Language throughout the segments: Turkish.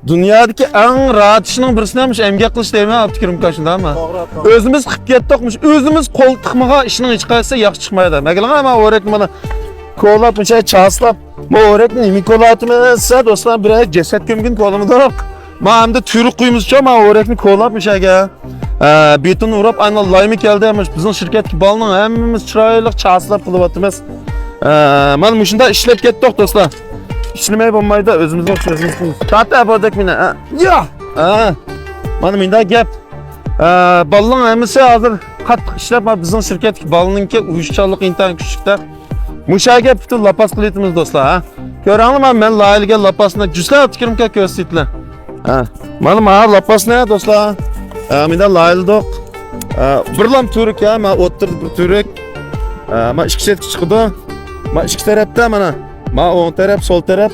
Dünyadaki en rahat işinin birisi neymiş? Emgak kılıç değil mi? Abdülkerim kaşında ama. Özümüz kıp gettikmiş. Özümüz kol tıkmağa işinin hiç kaysa yaxşı çıkmaydı. Megelin ama öğretmen bana kolap bir şey çağıslap. Bu öğretmen imi kolatımızsa dostlar bir ceset gömgün kolumu da yok. Ma hem de türük kuyumuz çok ama öğretmen kolap bir şey ya. Bütün Urap aynı layımı geldi ama bizim şirket ki balının hemimiz çıraylık çağıslap kılıbatımız. Mana muşunda işlep getdik dostlar. İşlemeye bombayda özümüzden çözümüz. Tahta yapardık mine. Ya. Mana menda gap. Balının hemisi hazır. Qattiq işlep bizim şirket ki balınınki uyuşçanlık intan küçükte. Muşa gap bütün lapas kılıtımız dostlar. Görəngmi men layılga lapasına cüzler tükürüm ki köstitler. Mana lapas ne dostlar? Menda layıldık. Birlam türük ya, men o'ttirdi bir türük. Ma ikki chet chiqdi. Ma ikki tarafda mana. Ma o'ng taraf, sol taraf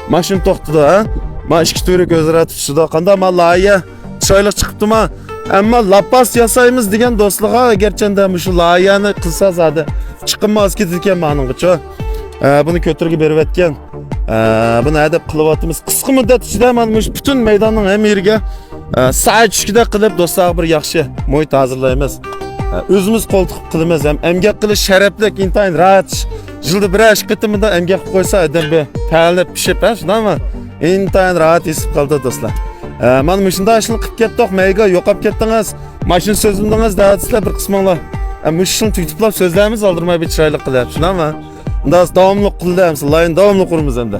mashina to'xtadi, Ma ikki türük o'zaro tutishdi. Qanday ma layya chiroyli chiqibdimi? Ammo lapas yasaymiz degan do'stlarga gerçekten shu layyani qilsa zadi chiqmas ketgan meningcha. Buni ko'tirib berib etgan. Buni adab qilyapmiz. Qisqa muddat ichida mana bütün maydonning ham yeriga saat tushkida qilib do'stlarga bir yaxshi muhit hozirlaymiz. Özümüz qo'ltiq qilamiz ham emgak qilish sharaflik intayin rahat. Yılda bir iş kıtımında emgak koysa adam bir tayinlab pishib, shundaymi? Intayin rahat esib qoldi do'stlar. Mana muşunda ishni qilib ketdik, mayga yo'qab ketdingiz. Mashina so'zimdingiz da'vatsizlar bir qisminglar. Mushni tutuplab so'zlarimiz oldirmay bir chiroyli qilyapti, shundaymi? Unda davomli qildimiz, layın davomli quramiz endi.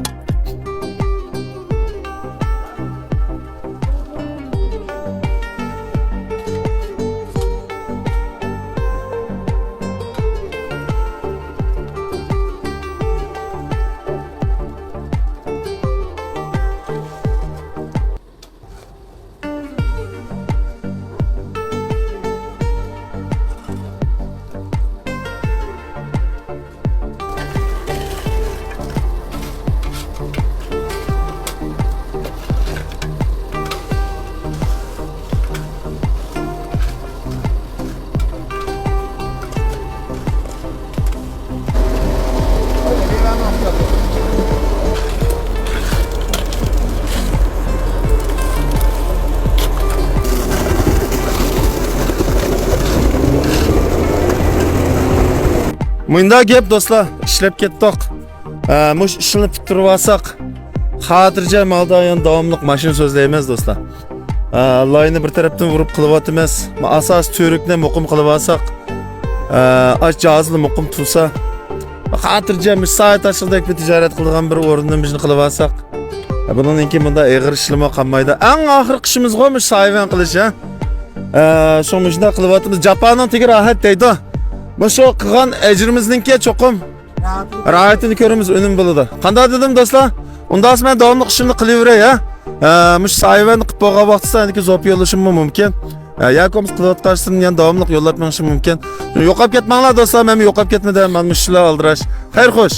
Munda gap do'stlar, ishlab ketdik. Mush ishni bitirib olsak, xotirjam maldayan davomli mashina so'zlaymiz do'stlar. Layni bir tarafdan urib qilyapmiz. Asos to'rikni muqim qilib olsak, jihozli muqim tursa, xotirjam soat tashqidek bir tijorat qilgan bir o'rindan bizni qilib olsak, bundan keyin bunda og'ir ishlama qolmaydi. Eng oxirgi ishimiz qo'ymish sayvan qilish, shu shunday qilyapmiz. Japonning tegi rahat deydi. Bu şu qilgan ecrimizninki çoqum rahatini ko'ramiz, önüm bo'ladi. Qanday dedim do'stlar? Unda men davomli ishimni qilaveray ya. Mush sayvani qilib bo'lgan vaqtda endiki zop yo'llashim mumkin. Yakomiz qilayotgansin, yana davomli yo'llab menishim mumkin. Yo'qab ketmanglar do'stlar, men yo'qab ketmadim, men mushlar aldirash. Xayr xo'sh.